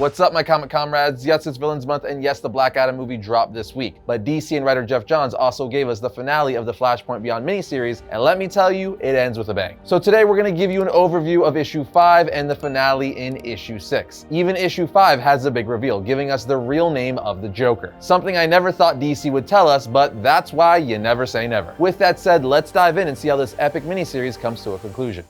What's up, my comic comrades? Yes, it's Villains Month, and yes, the Black Adam movie dropped this week. But DC and writer Jeff Johns also gave us the finale of the Flashpoint Beyond miniseries, and let me tell you, it ends with a bang. So today we're going to give you an overview of issue 5 and the finale in issue 6. Even issue 5 has a big reveal, giving us the real name of the Joker. Something I never thought DC would tell us, but that's why you never say never. With that said, let's dive in and see how this epic miniseries comes to a conclusion.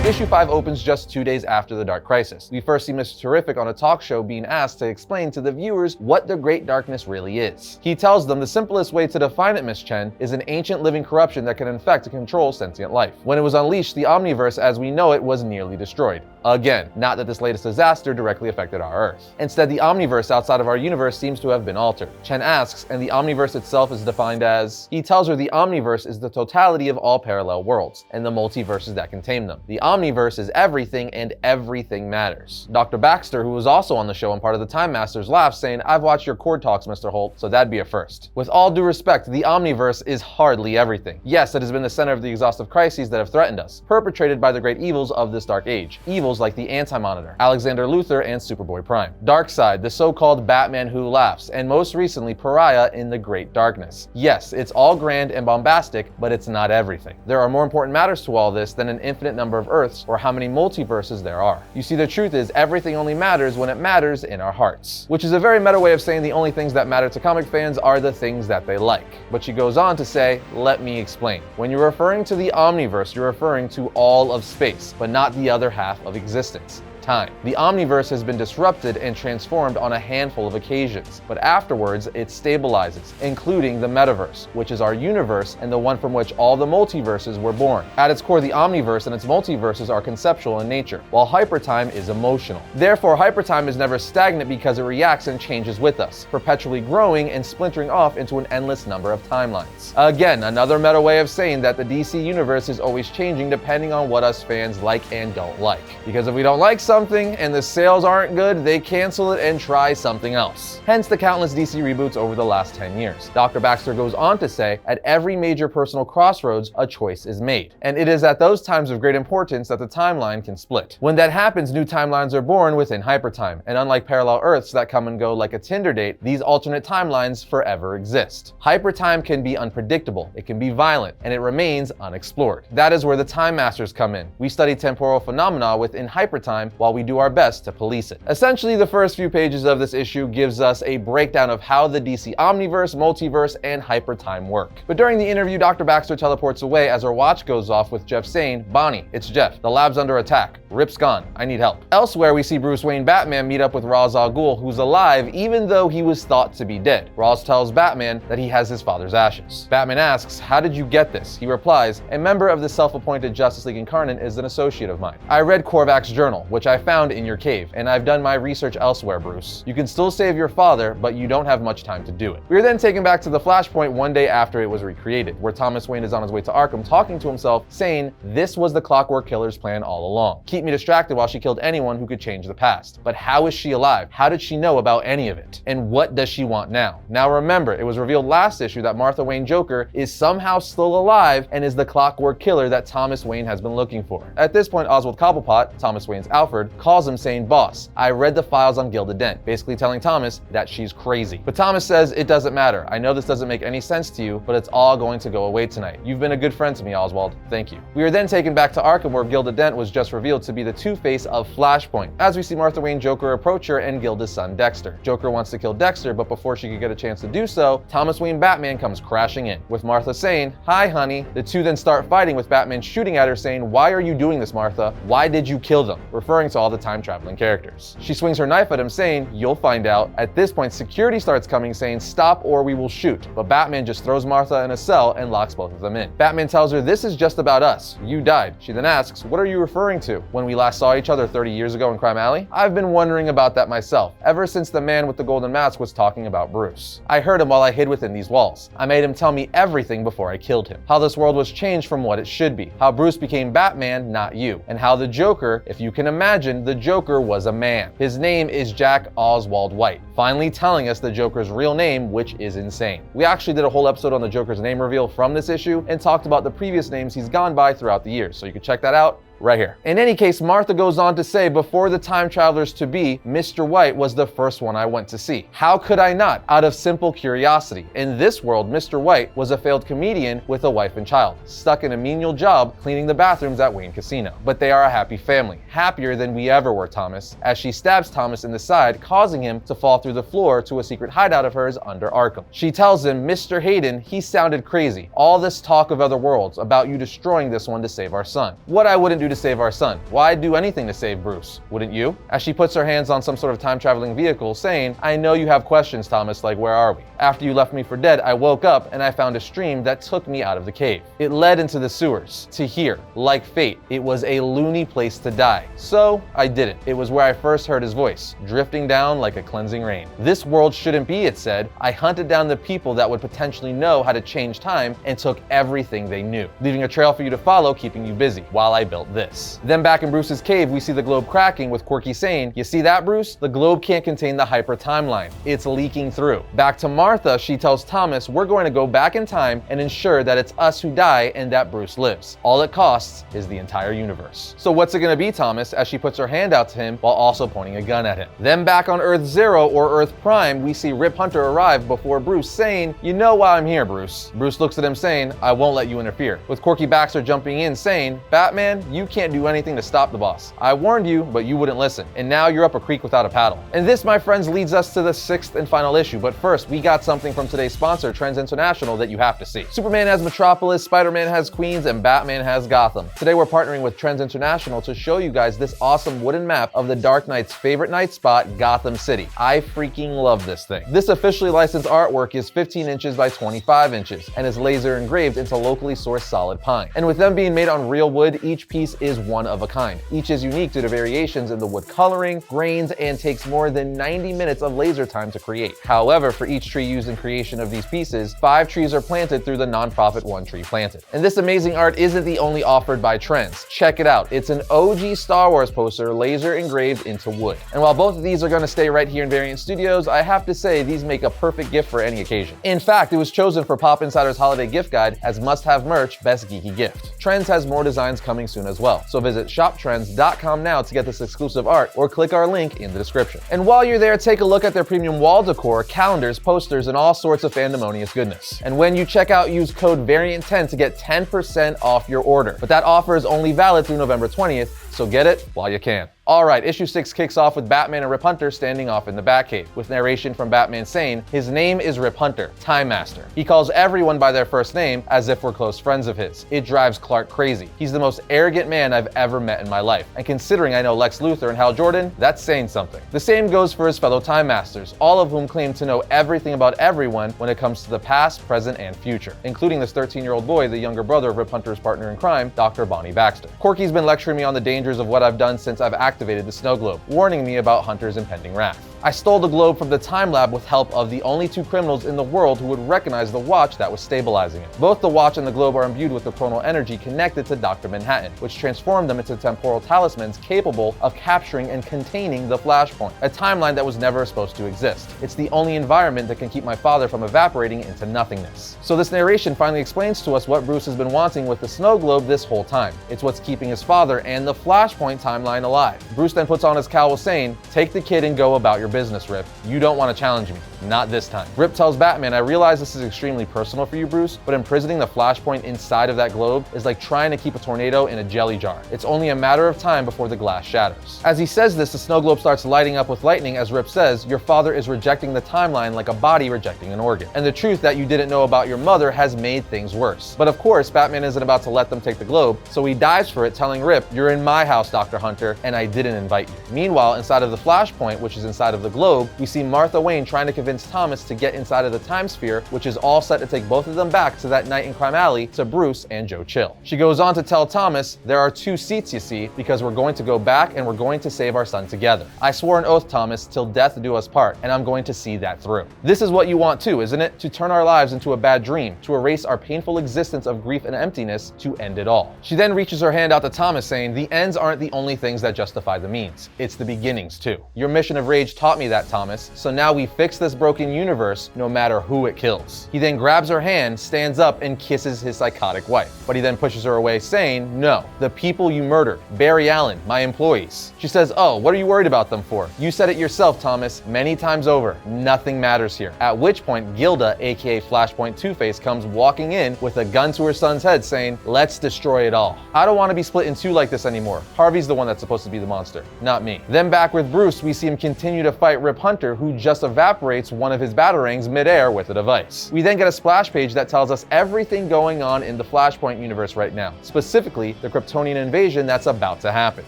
Issue 5 opens just 2 days after the Dark Crisis. We first see Mr. Terrific on a talk show being asked to explain to the viewers what the Great Darkness really is. He tells them the simplest way to define it, Miss Chen, is an ancient living corruption that can infect and control sentient life. When it was unleashed, the Omniverse as we know it was nearly destroyed. Again, not that this latest disaster directly affected our Earth. Instead, the Omniverse outside of our universe seems to have been altered. Chen asks, and the Omniverse itself is defined as... He tells her the Omniverse is the totality of all parallel worlds, and the multiverses that contain them. The Omniverse is everything, and everything matters. Dr. Baxter, who was also on the show and part of the Time Masters, laughs, saying, "I've watched your Cord Talks, Mr. Holt, so that'd be a first." With all due respect, the Omniverse is hardly everything. Yes, it has been the center of the exhaustive crises that have threatened us, perpetrated by the great evils of this dark age. Evils like the Anti-Monitor, Alexander Luthor, and Superboy Prime. Darkseid, the so-called Batman who laughs, and most recently, Pariah in the Great Darkness. Yes, it's all grand and bombastic, but it's not everything. There are more important matters to all this than an infinite number of Earths or how many multiverses there are. You see, the truth is everything only matters when it matters in our hearts. Which is a very meta way of saying the only things that matter to comic fans are the things that they like. But she goes on to say, let me explain. When you're referring to the Omniverse, you're referring to all of space, but not the other half of existence. Time. The Omniverse has been disrupted and transformed on a handful of occasions, but afterwards it stabilizes, including the metaverse, which is our universe and the one from which all the multiverses were born. At its core, the Omniverse and its multiverses are conceptual in nature, while hypertime is emotional. Therefore, hypertime is never stagnant because it reacts and changes with us, perpetually growing and splintering off into an endless number of timelines. Again, another meta way of saying that the DC universe is always changing depending on what us fans like and don't like. Because if we don't like something and the sales aren't good, they cancel it and try something else. Hence the countless DC reboots over the last 10 years. Dr. Baxter goes on to say, at every major personal crossroads, a choice is made. And it is at those times of great importance that the timeline can split. When that happens, new timelines are born within hypertime. And unlike parallel Earths that come and go like a Tinder date, these alternate timelines forever exist. Hypertime can be unpredictable, it can be violent, and it remains unexplored. That is where the Time Masters come in. We study temporal phenomena within hypertime while we do our best to police it. Essentially, the first few pages of this issue gives us a breakdown of how the DC Omniverse, Multiverse, and Hypertime work. But during the interview, Dr. Baxter teleports away as her watch goes off with Jeff saying, "Bonnie, it's Jeff. The lab's under attack. Rip's gone. I need help." Elsewhere, we see Bruce Wayne Batman meet up with Ra's al Ghul, who's alive even though he was thought to be dead. Ra's tells Batman that he has his father's ashes. Batman asks, "How did you get this?" He replies, "A member of the self-appointed Justice League Incarnate is an associate of mine. I read Korvac's journal, which I found in your cave, and I've done my research elsewhere, Bruce. You can still save your father, but you don't have much time to do it." We are then taken back to the Flashpoint one day after it was recreated, where Thomas Wayne is on his way to Arkham talking to himself, saying, "This was the Clockwork Killer's plan all along. Keep me distracted while she killed anyone who could change the past. But how is she alive? How did she know about any of it? And what does she want now?" Now remember, it was revealed last issue that Martha Wayne Joker is somehow still alive and is the Clockwork Killer that Thomas Wayne has been looking for. At this point, Oswald Cobblepot, Thomas Wayne's Alfred, calls him saying, "Boss, I read the files on Gilda Dent," basically telling Thomas that she's crazy. But Thomas says, "It doesn't matter. I know this doesn't make any sense to you, but it's all going to go away tonight. You've been a good friend to me, Oswald. Thank you." We are then taken back to Arkham, where Gilda Dent was just revealed to be the Two-Face of Flashpoint, as we see Martha Wayne Joker approach her and Gilda's son Dexter. Joker wants to kill Dexter, but before she could get a chance to do so, Thomas Wayne Batman comes crashing in, with Martha saying, "Hi, honey." The two then start fighting, with Batman shooting at her saying, "Why are you doing this, Martha? Why did you kill them?" referring to all the time-traveling characters. She swings her knife at him saying, "You'll find out." At this point, security starts coming saying, "Stop or we will shoot." But Batman just throws Martha in a cell and locks both of them in. Batman tells her, "This is just about us. You died." She then asks, "What are you referring to? When we last saw each other 30 years ago in Crime Alley?" "I've been wondering about that myself, ever since the man with the golden mask was talking about Bruce. I heard him while I hid within these walls. I made him tell me everything before I killed him. How this world was changed from what it should be. How Bruce became Batman, not you. And how the Joker, if you can imagine, the Joker was a man. His name is Jack Oswald White." Finally telling us the Joker's real name, which is insane. We actually did a whole episode on the Joker's name reveal from this issue and talked about the previous names he's gone by throughout the years, so you can check that out right here. In any case, Martha goes on to say, before the time travelers to be, Mr. White was the first one I went to see. How could I not? Out of simple curiosity. In this world, Mr. White was a failed comedian with a wife and child, stuck in a menial job cleaning the bathrooms at Wayne Casino. But they are a happy family, happier than we ever were, Thomas, as she stabs Thomas in the side, causing him to fall through the floor to a secret hideout of hers under Arkham. She tells him, Mr. Hayden, he sounded crazy. All this talk of other worlds, about you destroying this one to save our son. What I wouldn't do to save our son. Why do anything to save Bruce? Wouldn't you? As she puts her hands on some sort of time-traveling vehicle, saying, I know you have questions, Thomas, like where are we? After you left me for dead, I woke up and I found a stream that took me out of the cave. It led into the sewers. To here, like fate, it was a loony place to die. So I did it. It was where I first heard his voice, drifting down like a cleansing rain. This world shouldn't be, it said. I hunted down the people that would potentially know how to change time and took everything they knew, leaving a trail for you to follow, keeping you busy, while I built this. Then back in Bruce's cave, we see the globe cracking with Quirky saying, you see that, Bruce? The globe can't contain the hyper timeline. It's leaking through. Back to Martha, she tells Thomas, we're going to go back in time and ensure that it's us who die and that Bruce lives. All it costs is the entire universe. So what's it gonna be, Thomas, as she puts her hand out to him while also pointing a gun at him. Then back on Earth Zero or Earth Prime, we see Rip Hunter arrive before Bruce saying, you know why I'm here, Bruce. Bruce looks at him saying, I won't let you interfere. With Corky Baxter jumping in saying, Batman, you can't do anything to stop the boss. I warned you, but you wouldn't listen. And now you're up a creek without a paddle. And this, my friends, leads us to the 6th and final issue. But first, we got something from today's sponsor, Trends International, that you have to see. Superman has Metropolis, Spider-Man has Queens, and Batman has Gotham. Today we're partnering with Trends International to show you guys this awesome wooden map of the Dark Knight's favorite night spot, Gotham City. I freaking love this thing. This officially licensed artwork is 15 inches by 25 inches and is laser engraved into locally sourced solid pine. And with them being made on real wood, each piece is one of a kind. Each is unique due to variations in the wood coloring, grains, and takes more than 90 minutes of laser time to create. However, for each tree used in creation of these pieces, 5 trees are planted through the nonprofit One Tree Planted. And this amazing art isn't the only offered by Trends. Check it out. It's an OG Star Wars poster laser engraved into wood. And while both of these are going to stay right here in Variant Studios, I have to say these make a perfect gift for any occasion. In fact, it was chosen for Pop Insider's holiday gift guide as must-have merch, best geeky gift. Trends has more designs coming soon as well, so visit shoptrends.com now to get this exclusive art or click our link in the description. And while you're there, take a look at their premium wall decor, calendars, posters, and all sorts of fandemonious goodness. And when you check out, use code VARIANT10 to get 10% off your order. But that offer is only valid through November 20th, so get it while you can. Alright, issue 6 kicks off with Batman and Rip Hunter standing off in the Batcave, with narration from Batman saying, his name is Rip Hunter, Time Master. He calls everyone by their first name as if we're close friends of his. It drives Clark crazy. He's the most arrogant man I've ever met in my life. And considering I know Lex Luthor and Hal Jordan, that's saying something. The same goes for his fellow Time Masters, all of whom claim to know everything about everyone when it comes to the past, present, and future, including this 13-year-old boy, the younger brother of Rip Hunter's partner in crime, Dr. Bonnie Baxter. Corky's been lecturing me on the dangers of what I've done since I've activated the snow globe, warning me about Hunter's impending wrath. I stole the globe from the Time Lab with help of the only 2 criminals in the world who would recognize the watch that was stabilizing it. Both the watch and the globe are imbued with the chronal energy connected to Dr. Manhattan, which transformed them into temporal talismans capable of capturing and containing the Flashpoint, a timeline that was never supposed to exist. It's the only environment that can keep my father from evaporating into nothingness. So this narration finally explains to us what Bruce has been wanting with the snow globe this whole time. It's what's keeping his father and the Flashpoint timeline alive. Bruce then puts on his cowl saying, take the kid and go about your business, Rip. You don't want to challenge me. Not this time. Rip tells Batman, I realize this is extremely personal for you, Bruce, but imprisoning the Flashpoint inside of that globe is like trying to keep a tornado in a jelly jar. It's only a matter of time before the glass shatters. As he says this, the snow globe starts lighting up with lightning as Rip says, your father is rejecting the timeline like a body rejecting an organ. And the truth that you didn't know about your mother has made things worse. But of course, Batman isn't about to let them take the globe, so he dives for it, telling Rip, you're in my house, Dr. Hunter, and I didn't invite you. Meanwhile, inside of the Flashpoint, which is inside of the globe, we see Martha Wayne trying to convince Thomas to get inside of the time sphere, which is all set to take both of them back to that night in Crime Alley to Bruce and Joe Chill. She goes on to tell Thomas, there are 2 seats, you see, because we're going to go back and we're going to save our son together. I swore an oath, Thomas, till death do us part, and I'm going to see that through. This is what you want too, isn't it? To turn our lives into a bad dream, to erase our painful existence of grief and emptiness, to end it all. She then reaches her hand out to Thomas saying, the ends aren't the only things that justify justify the means. It's the beginnings too. Your mission of rage taught me that, Thomas, so now we fix this broken universe no matter who it kills. He then grabs her hand, stands up, and kisses his psychotic wife. But he then pushes her away, saying, no, the people you murdered, Barry Allen, my employees. She says, oh, what are you worried about them for? You said it yourself, Thomas, many times over. Nothing matters here. At which point, Gilda, aka Flashpoint Two-Face, comes walking in with a gun to her son's head, saying, let's destroy it all. I don't want to be split in two like this anymore. Harvey's the one that's supposed to be the monster, not me. Then back with Bruce, we see him continue to fight Rip Hunter, who just evaporates one of his batarangs midair with a device. We then get a splash page that tells us everything going on in the Flashpoint universe right now, specifically the Kryptonian invasion that's about to happen.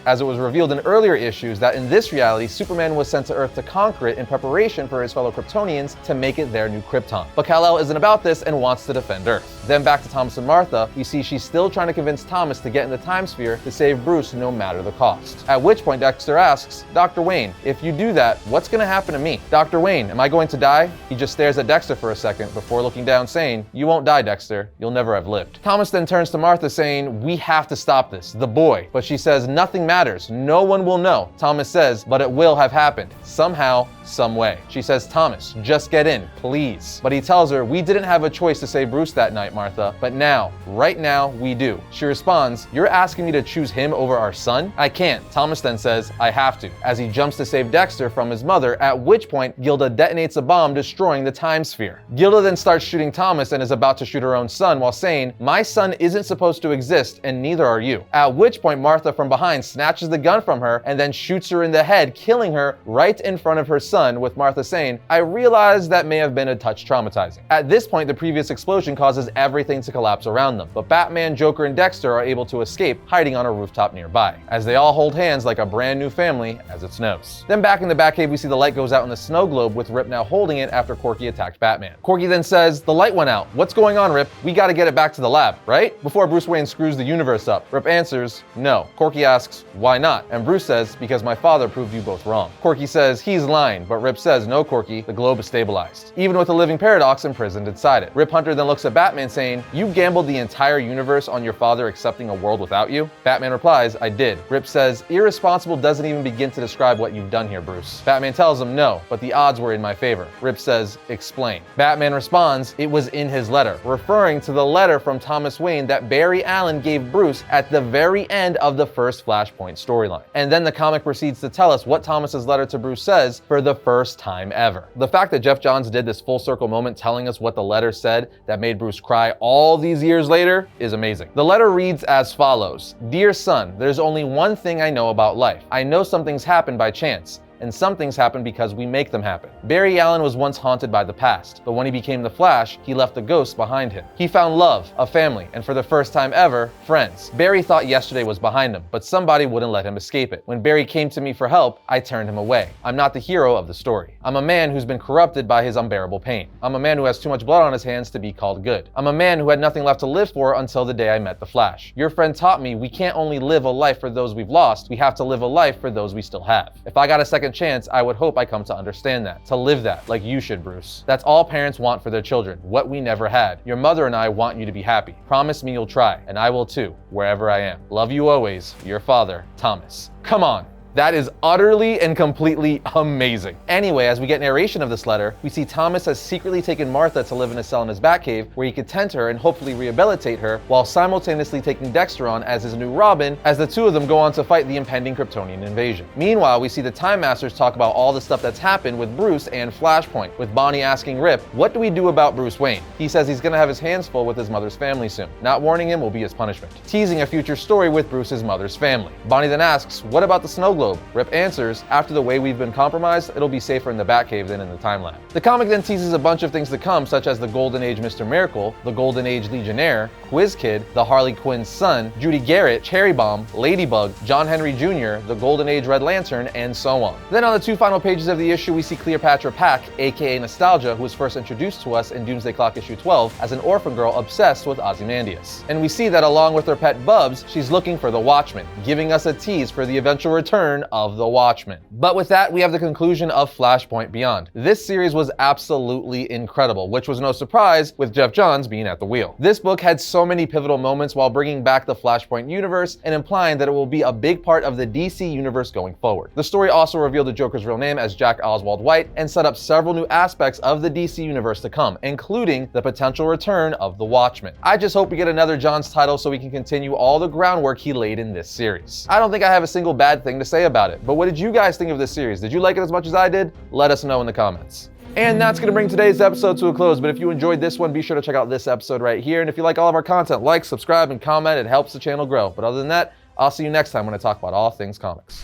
As it was revealed in earlier issues that in this reality, Superman was sent to Earth to conquer it in preparation for his fellow Kryptonians to make it their new Krypton. But Kal-El isn't about this and wants to defend Earth. Then back to Thomas and Martha, we see she's still trying to convince Thomas to get in the time sphere to save Bruce no matter the cost. At which point Dexter asks, Dr. Wayne, if you do that, what's going to happen to me? Dr. Wayne, am I going to die? He just stares at Dexter for a second before looking down, saying, you won't die, Dexter. You'll never have lived. Thomas then turns to Martha saying, we have to stop this, the boy. But she says, nothing matters. No one will know. Thomas says, but it will have happened. Somehow, some way. She says, Thomas, just get in, please. But he tells her, we didn't have a choice to save Bruce that night, Martha, but now, right now, we do. She responds, you're asking me to choose him over our son? I can't. Thomas then says, I have to, as he jumps to save Dexter from his mother, at which point Gilda detonates a bomb, destroying the time sphere. Gilda then starts shooting Thomas and is about to shoot her own son while saying, my son isn't supposed to exist and neither are you. At which point Martha from behind snatches the gun from her and then shoots her in the head, killing her right in front of her son, with Martha saying, I realize that may have been a touch traumatizing. At this point, the previous explosion causes everything to collapse around them, but Batman, Joker, and Dexter are able to escape, hiding on a rooftop nearby, as they all hold hands like a brand new family as it snows. Then back in the Batcave, we see the light goes out in the snow globe, with Rip now holding it after Corky attacked Batman. Corky then says, the light went out. What's going on, Rip? We gotta get it back to the lab, right? Before Bruce Wayne screws the universe up. Rip answers, no. Corky asks, why not? And Bruce says, because my father proved you both wrong. Corky says, he's lying, but Rip says, no, Corky, the globe is stabilized, even with the living paradox imprisoned inside it. Rip Hunter then looks at Batman saying, you gambled the entire universe on your father accepting a world without you? Batman replies, I did. Rip says, irresponsible doesn't even begin to describe what you've done here, Bruce. Batman tells him, no, but the odds were in my favor. Rip says, explain. Batman responds, it was in his letter, referring to the letter from Thomas Wayne that Barry Allen gave Bruce at the very end of the first Flashpoint storyline. And then the comic proceeds to tell us what Thomas's letter to Bruce says for the first time ever. The fact that Jeff Johns did this full circle moment telling us what the letter said that made Bruce cry all these years later is amazing. The letter reads as follows. Dear son, there's only one thing I know about life. I know some things happen by chance, and some things happen because we make them happen. Barry Allen was once haunted by the past, but when he became the Flash, he left the ghosts behind him. He found love, a family, and for the first time ever, friends. Barry thought yesterday was behind him, but somebody wouldn't let him escape it. When Barry came to me for help, I turned him away. I'm not the hero of the story. I'm a man who's been corrupted by his unbearable pain. I'm a man who has too much blood on his hands to be called good. I'm a man who had nothing left to live for until the day I met the Flash. Your friend taught me we can't only live a life for those we've lost, we have to live a life for those we still have. If I got a second chance, I would hope I come to understand that, to live that, like you should, Bruce. That's all parents want for their children, what we never had. Your mother and I want you to be happy. Promise me you'll try, and I will too, wherever I am. Love you always, your father, Thomas. Come on. That is utterly and completely amazing. Anyway, as we get narration of this letter, we see Thomas has secretly taken Martha to live in a cell in his Batcave where he could tend her and hopefully rehabilitate her, while simultaneously taking Dexter on as his new Robin, as the two of them go on to fight the impending Kryptonian invasion. Meanwhile, we see the Time Masters talk about all the stuff that's happened with Bruce and Flashpoint, with Bonnie asking Rip, what do we do about Bruce Wayne? He says he's gonna have his hands full with his mother's family soon. Not warning him will be his punishment, teasing a future story with Bruce's mother's family. Bonnie then asks, what about the snow globe? Rip answers, after the way we've been compromised, it'll be safer in the Batcave than in the time lab. The comic then teases a bunch of things to come, such as the Golden Age Mr. Miracle, the Golden Age Legionnaire, Quiz Kid, the Harley Quinn's son, Judy Garrett, Cherry Bomb, Ladybug, John Henry Jr., the Golden Age Red Lantern, and so on. Then on the two final pages of the issue, we see Cleopatra Pack, aka Nostalgia, who was first introduced to us in Doomsday Clock issue 12 as an orphan girl obsessed with Ozymandias. And we see that along with her pet Bubs, she's looking for the Watchmen, giving us a tease for the eventual return return of the Watchmen. But with that, we have the conclusion of Flashpoint Beyond. This series was absolutely incredible, which was no surprise with Jeff Johns being at the wheel. This book had so many pivotal moments while bringing back the Flashpoint universe and implying that it will be a big part of the DC universe going forward. The story also revealed the Joker's real name as Jack Oswald White and set up several new aspects of the DC universe to come, including the potential return of the Watchmen. I just hope we get another Johns title so we can continue all the groundwork he laid in this series. I don't think I have a single bad thing to say about it, but what did you guys think of this series? Did you like it as much as I did? Let us know in the comments. And that's going to bring today's episode to a close, but if you enjoyed this one, be sure to check out this episode right here. And if you like all of our content, like, subscribe, and comment. It helps the channel grow. But other than that, I'll see you next time when I talk about all things comics.